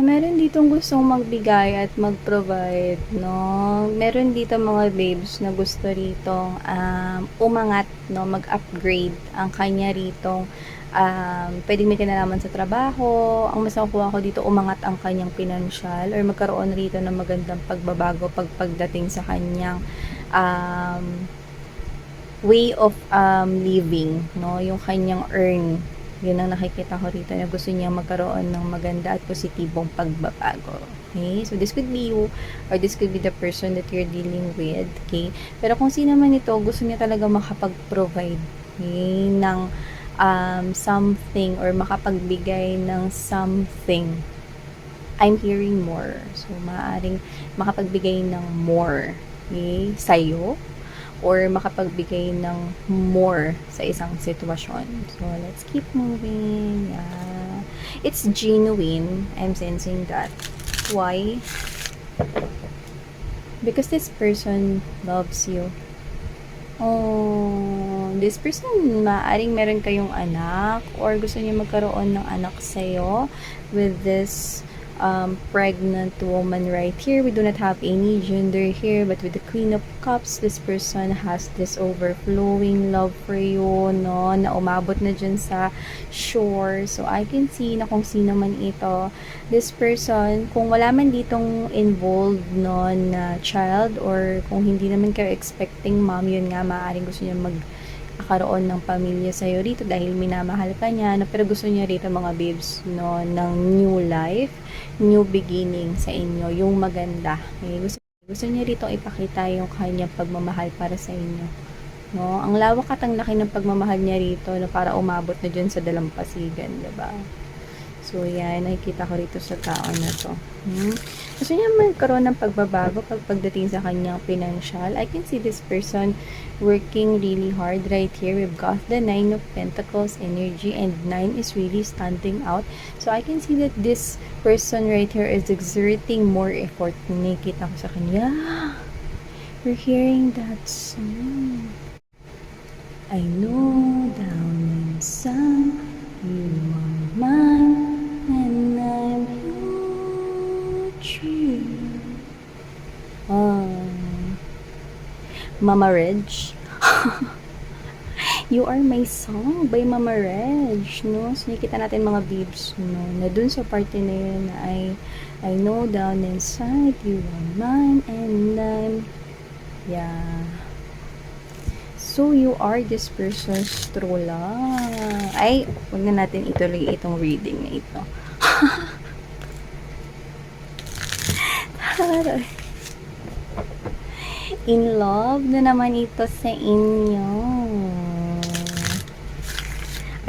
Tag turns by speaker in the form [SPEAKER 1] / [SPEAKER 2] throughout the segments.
[SPEAKER 1] Meron ditong gustong magbigay at mag-provide, 'no? Meron dito mga babes na gusto ritong, umangat, 'no, mag-upgrade ang kanya ritong, puwedeng may kinalaman sa trabaho. Ang mas nakukuha ko dito, umangat ang kanyang pinansiyal or magkaroon rito ng magandang pagbabago pagdating sa kanyang, way of, living, 'no, yung kanyang earn. Yun ang nakikita ko rito na gusto niyang magkaroon ng maganda at positibong pagbabago. Okay? So, this could be you or this could be the person that you're dealing with. Okay? Pero kung sino man ito, gusto niya talaga makapag-provide, okay, ng something or makapagbigay ng something. I'm hearing more. So, maaaring makapagbigay ng more, okay, sa'yo or makapagbigay ng more sa isang sitwasyon. So, let's keep moving. Yeah. It's genuine. I'm sensing that. Why? Because this person loves you. Oh, this person, maaring meron kayong anak or gusto niya magkaroon ng anak sa'yo with this pregnant woman right here. We do not have any gender here, but with the Queen of Cups, this person has this overflowing love for you, no, na umabot na dyan sa shore. So, I can see na kung sino man ito. This person, kung wala man ditong involved, no, na child, or kung hindi naman kayo expecting mom, yun nga, maaaring gusto niya magkaroon ng pamilya sa'yo rito dahil minamahal ka niya, no, pero gusto niya rito mga babes, no, ng new life, new beginning sa inyo, yung maganda. Okay? Gusto niya rito ipakita yung kanyang pagmamahal para sa inyo. No? Ang lawak at ang laki ng pagmamahal niya rito, no, para umabot na dyan sa dalampasigan, diba? So, yan, nakikita ko rito sa tao na to. Gusto niya magkaroon ng pagbabago pagdating sa kanyang financial. I can see this person working really hard right here. We've got the 9 of Pentacles energy and 9 is really standing out. So, I can see that this person right here is exerting more effort. Nakikita ko sa kanya. We're hearing that song. I know down inside you are mine. And I'm your true. Mama Reg. You Are My Song by Mama Reg, no? So, nakikita natin mga babes, no? Na dun sa party na yun na I know down inside you are mine and I'm, yeah. So, you are this person's true love. Ay, huwag na natin ituloy itong reading na ito. In love na naman ito sa inyo.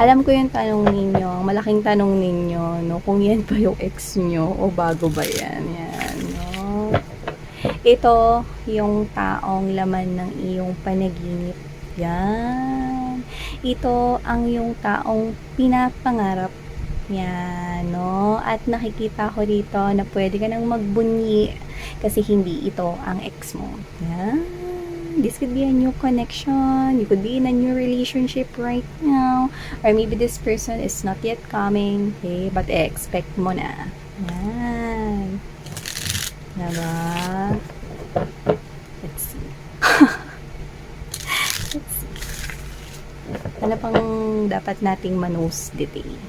[SPEAKER 1] Alam ko yung tanong ninyo, malaking tanong ninyo, no? Kung yan pa yung ex nyo o bago ba yan. Yan, no? Ito yung taong laman ng iyong panaginip. Yan. Ito ang yung taong pinapangarap. Yan, no? At nakikita ko dito na pwede ka nang magbunyi kasi hindi ito ang ex mo. Yan. This could be a new connection. You could be in a new relationship right now. Or maybe this person is not yet coming. Okay? But expect mo na. Yan. Diba? Let's see. Let's see. Ano pang dapat nating manose detail?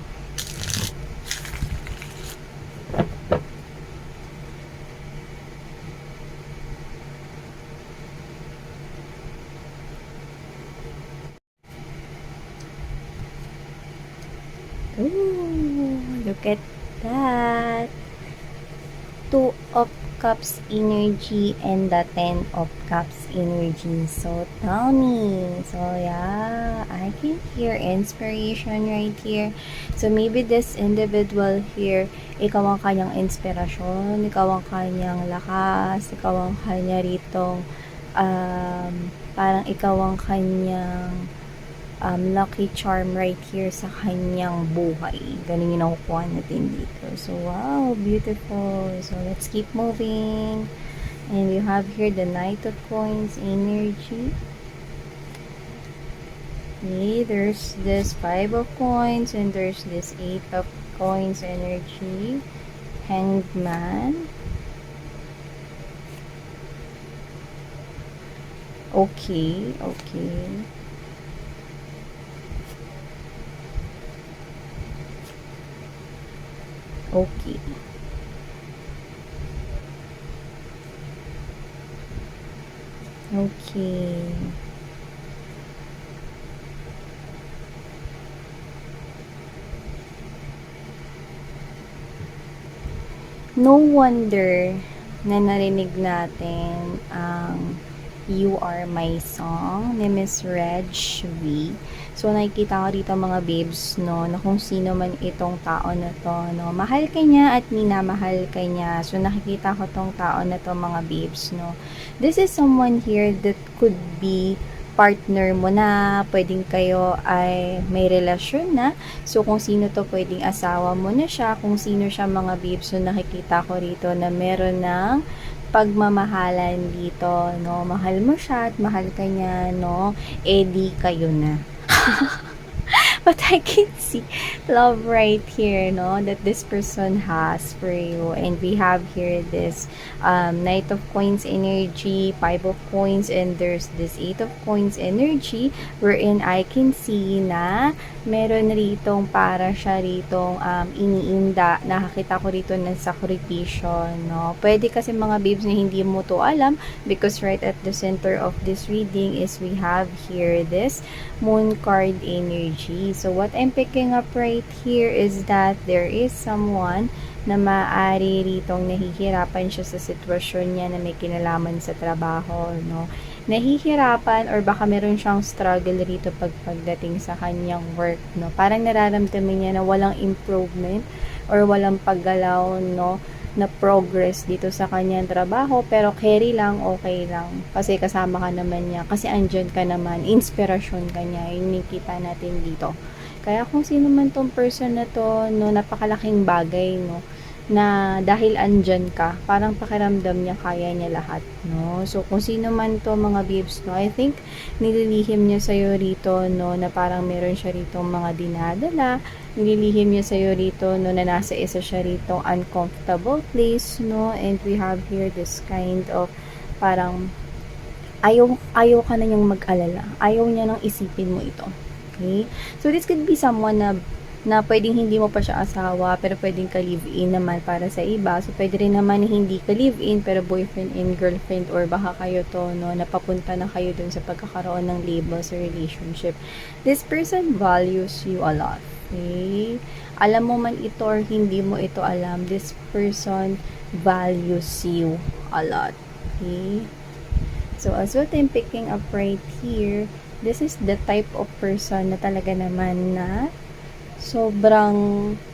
[SPEAKER 1] Ooh, look at that. 2 of Cups energy and the 10 of Cups energy. So, tell me. So, yeah, I can hear inspiration right here. So, maybe this individual here, ikaw ang kanyang inspirasyon, ikaw ang kanyang lakas, ikaw ang kanya ritong, parang ikaw ang kanyang lucky charm right here sa kanyang buhay. Ganun yung nakukuha natin dito. So, wow, beautiful. So, let's keep moving. And we have here the Knight of Coins energy. Okay, there's this 5 of Coins and there's this 8 of Coins energy. Hanged Man. Okay, okay. Okay. Okay. No wonder na narinig natin ang You Are My Song ni Miss Reg V. So, nakikita ko dito mga babes, no, na kung sino man itong tao na to, no, mahal ka niya at minamahal ka niya. So, nakikita ko tong tao na to mga babes, no. This is someone here that could be partner mo na, pwedeng kayo ay may relasyon na. So, kung sino to, pwedeng asawa mo na siya. Kung sino siya mga babes, so nakikita ko rito na meron ng pagmamahalan dito, no? Mahal mo siya at mahal ka niya, no? Eh, di kayo na. But I can see love right here, no? That this person has for you. And we have here this Knight of Coins energy, Five of Coins, and there's this Eight of Coins energy wherein I can see na meron ritong para siya ritong iniinda. Nakakita ko rito ng sakripisyo, no? Pwede kasi mga babes na hindi mo to alam because right at the center of this reading is we have here this Moon card energy. So what I'm picking up right here is that there is someone na maaari ritong nahihirapan siya sa sitwasyon niya na may kinalaman sa trabaho, no? Nahihirapan or baka meron siyang struggle rito pagdating sa kanyang work, no? Parang nararamdaman niya na walang improvement or walang paggalaw, no, na progress dito sa kanyang trabaho, pero carry lang, okay lang. Kasi kasama ka naman niya, kasi andyan ka naman, inspirasyon ka niya, yung nakita natin dito. Kaya kung sino man tong person na to, no, napakalaking bagay, no, na dahil andyan ka, parang pakiramdam niya kaya niya lahat, no? So, kung sino man to mga babes, no, I think, nililihim niya sa'yo rito, no, na parang meron siya rito mga dinadala, nililihim niya sa'yo rito, no, na nasa isa siya rito uncomfortable place, no, and we have here this kind of, parang, ayaw ka na niyang mag-alala, ayaw niya nang isipin mo ito, okay? So, this could be someone na pwedeng hindi mo pa siya asawa, pero pwedeng ka live-in naman para sa iba. So, pwede rin naman hindi ka live-in, pero boyfriend and girlfriend, or baka kayo to, no, napapunta na kayo dun sa pagkakaroon ng label sa relationship. This person values you a lot. Okay? Alam mo man ito or hindi mo ito alam, this person values you a lot. Okay? So, as what I'm picking up right here, this is the type of person na talaga naman na sobrang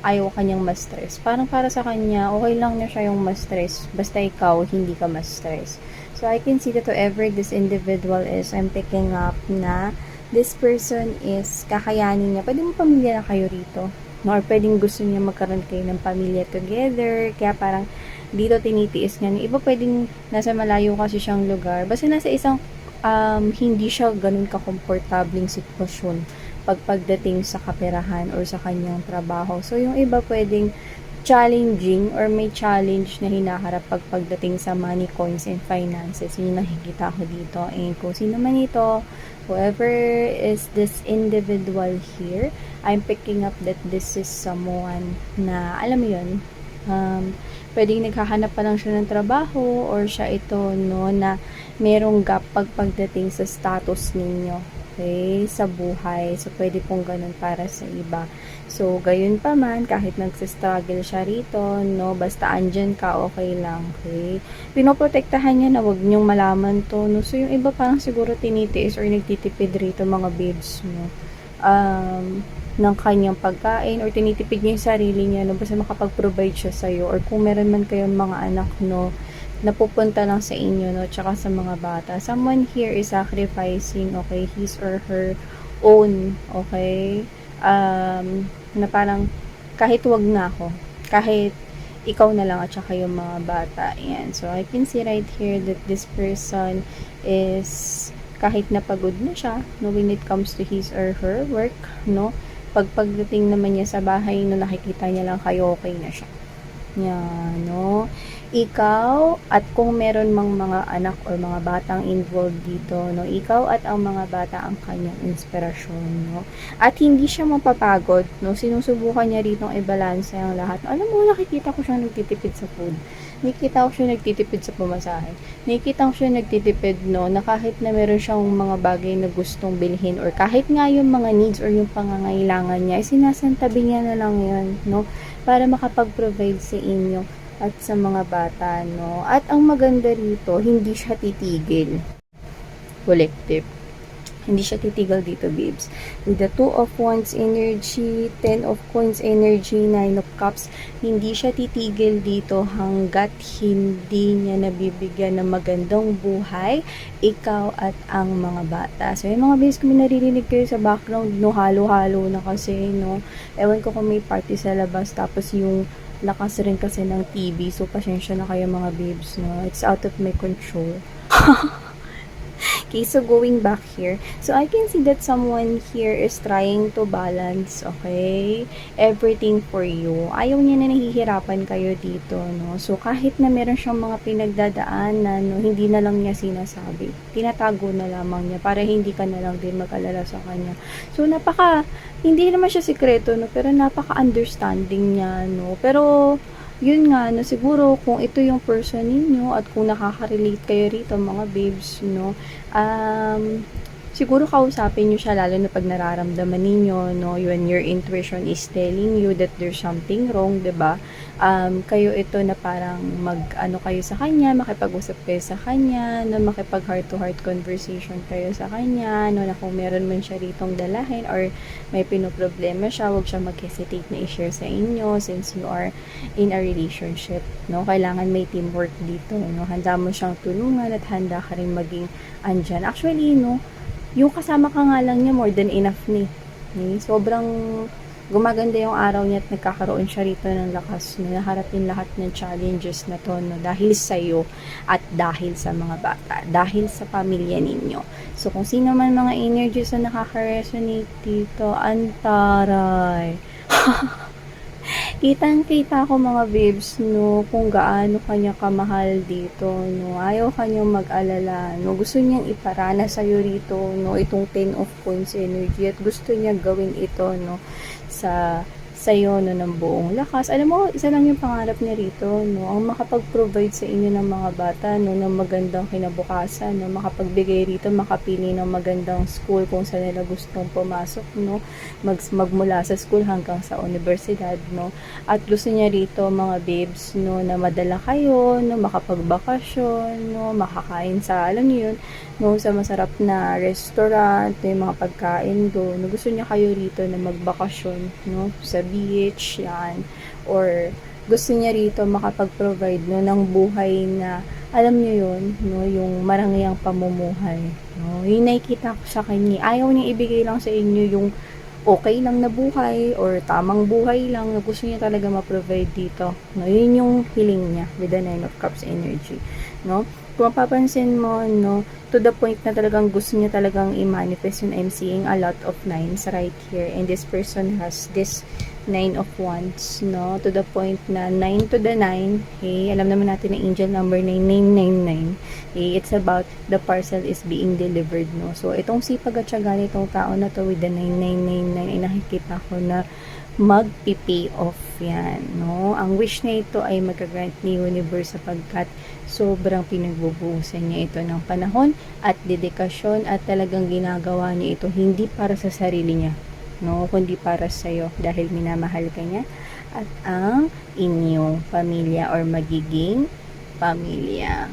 [SPEAKER 1] ayaw kanyang ma-stress. Parang para sa kanya, okay lang na siya yung ma-stress. Basta ikaw, hindi ka ma-stress. So, I can see that whoever this individual is, I'm picking up na this person is kakayanin niya. Pwede mo pamilya na kayo rito. No? Or pwedeng gusto niya magkaroon kayo ng pamilya together. Kaya parang dito tinitiis niya. Iba pwedeng nasa malayo kasi siyang lugar. Basta nasa isang hindi siya ganun ka-komportabling sitwasyon pagdating sa kaperahan or sa kanyang trabaho. So, yung iba pwedeng challenging or may challenge na hinaharap pagdating sa money, coins, and finances. Yun yung nakikita ko dito. And kung sino man ito, whoever is this individual here, I'm picking up that this is someone na, alam mo yun, pwedeng naghahanap pa lang siya ng trabaho or siya ito, no, na merong gap pagdating sa status ninyo. Okay, sa buhay. So, pwede pong ganun para sa iba. So, gayon pa man, kahit nagsistruggle siya rito, no, basta andyan ka, okay lang, okay? Pinoprotektahan niya na wag niyong malaman to, no? So, yung iba parang siguro tinitiis or nagtitipid rito, mga babes, no? Ng kanyang pagkain or tinitipid niya yung sarili niya, no? Basta makapag-provide siya sa'yo or kung meron man kayong mga anak, no, napupunta lang sa inyo, no, tsaka sa mga bata. Someone here is sacrificing, okay, his or her own, okay, na parang kahit wag na ako, kahit ikaw na lang at saka yung mga bata. Yan. So, I can see right here that this person is kahit napagod na siya, no, when it comes to his or her work, no, pagdating naman niya sa bahay, no, nakikita niya lang kayo, okay na siya. Yan, no? Ikaw at kung meron mang mga anak or mga batang involved dito, no? Ikaw at ang mga bata ang kanyang inspirasyon, no? At hindi siya mapapagod, no? Sinusubukan niya rito i-balance ang lahat. Alam mo, nakikita ko siyang nagtitipid sa food. Nakikita ko siya nagtitipid sa pamasahe. Nakikita ko siya nagtitipid, no? Na kahit na meron siyang mga bagay na gustong bilhin or kahit nga yung mga needs or yung pangangailangan niya, sinasantabi niya na lang yan, no? Para makapag-provide sa inyo at sa mga bata, no? At ang maganda rito, hindi siya titigil. Collective. Hindi siya titigil dito, babes. With the 2 of Wands energy, 10 of Coins energy, 9 of Cups, hindi siya titigil dito hanggat hindi niya nabibigyan ng magandang buhay, ikaw at ang mga bata. So, yung mga babes, kung naririnig kayo sa background, no, halo-halo na kasi, no. Ewan ko kung may party sa labas, tapos yung lakas rin kasi ng TV. So, pasensya na kayo mga babes, no. It's out of my control. Okay, so going back here, so I can see that someone here is trying to balance, okay, everything for you. Ayaw niya na nahihirapan kayo dito, no? So, kahit na meron siyang mga pinagdadaanan, no, hindi na lang niya sinasabi. Tinatago na lamang niya para hindi ka na lang din mag-alala sa kanya. So, hindi naman siya sikreto, no? Pero napaka-understanding niya, no? Pero, yun nga, no, siguro kung ito yung person ninyo at kung nakaka-relate kayo rito mga babes, no, siguro kausapin nyo siya lalo na pag nararamdaman ninyo, no, when your intuition is telling you that there's something wrong, 'di ba? Kayo ito na parang mag-ano kayo sa kanya, makipag-usap kayo sa kanya, no, makipag heart-to-heart conversation kayo sa kanya, no, na kung meron man siya ritong dalahin or may pinoproblema siya, huwag siya mag-hesitate na i-share sa inyo since you are in a relationship, no? Kailangan may teamwork dito, no? Handa mo siyang tulungan at handa ka rin maging andyan. Actually, no, yung kasama ka nga lang niya more than enough ni. Sobrang gumaganda yung araw niya at nagkakaroon siya rito ng lakas na naharapin lahat ng challenges na to, no, dahil sa iyo at dahil sa mga bata, dahil sa pamilya ninyo. So, kung sino man mga energies na nakaka-resonate dito, antaray. Kitang-kita ko mga babes, no, kung gaano kanya kamahal dito, no. Ayaw kanyang mag-alala, no. Gusto niyang iparana sa'yo rito, no, itong 10 of Coins energy at gusto niya gawin ito, no, sa'yo, no, ng buong lakas. Alam mo, isa lang yung pangarap niya rito, no, ang makapag-provide sa inyo ng mga bata, no, ng magandang kinabukasan, no, makapagbigay rito, makapili ng magandang school kung saan nila gustong pumasok, no, magmula sa school hanggang sa universidad, no, at gusto niya rito, mga babes, no, na madala kayo, no, makapagbakasyon, no, makakain sa, alam niyo yun, no, sa masarap na restaurant, yung mga pagkain doon, no, gusto niya kayo rito na magbakasyon, no, sa beach, yan, or gusto niya rito makapag-provide, no, ng buhay na, alam niyo yun, no, yung marangyang pamumuhay, no, yung nakikita ko sa kanya, ayaw niya ibigay lang sa inyo yung okay lang na buhay or tamang buhay lang na gusto niya talaga ma-provide dito, no, yun yung feeling niya with the 9 of Cups energy, no. Kung mapapansin mo, no, to the point na talagang gusto niya talagang i-manifest yun. I'm seeing a lot of nines right here, and this person has this 9 of Wands, no, to the point na 9 to the 9, hey, alam naman natin na angel number 9999, hey, it's about the parcel is being delivered, no. So, itong sipag at syaga nitong tao na to with the 9999 ay nakikita ko na mag-pay off yan, no. Ang wish na ito ay mag-grant ni universe sapagkat sobrang pinagbubuhusan niya ito ng panahon at dedikasyon at talagang ginagawa niya ito hindi para sa sarili niya, no, kundi para sa iyo dahil minamahal ka niya at ang inyong pamilya or magiging pamilya.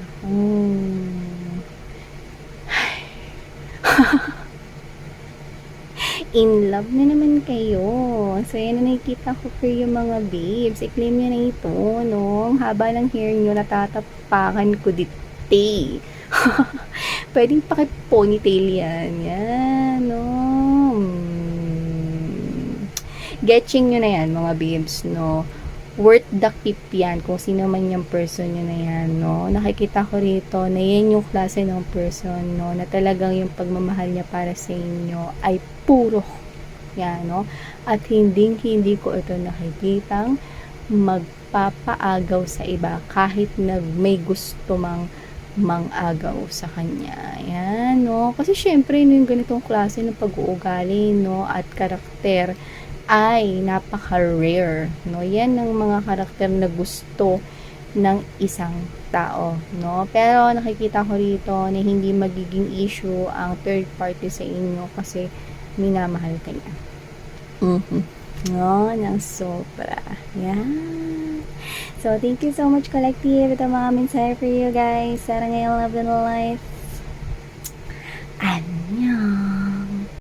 [SPEAKER 1] In love na naman kayo. So, yan na nakikita ko for yung mga babes. I-claim nyo na ito, no? Ang haba ng hair nyo, natatapakan ko dito. Pwedeng paki-ponytail yan. Yan, no? Getching nyo na yan, mga babes, no? Worth the keep yan, kung sino man yung person nyo na yan, no? Nakikita ko rito na yan yung klase ng person, no? Na talagang yung pagmamahal niya para sa inyo ay puro yan, no? At hindi ko ito nakikitang nagpapaagaw sa iba kahit may gusto mang-agaw sa kanya. Ayan, no? Kasi syempre, no, yung ganitong klase ng pag-uugali, no, at karakter ay napaka-rare, no? Yan ang mga karakter na gusto ng isang tao, no? Pero nakikita ko rito na hindi magiging issue ang third party sa inyo kasi minamahal ka niya. No, ng sobra. Yan. So, thank you so much, Collective. Ito mga mensahe for you guys. Sarang ngayong love and life.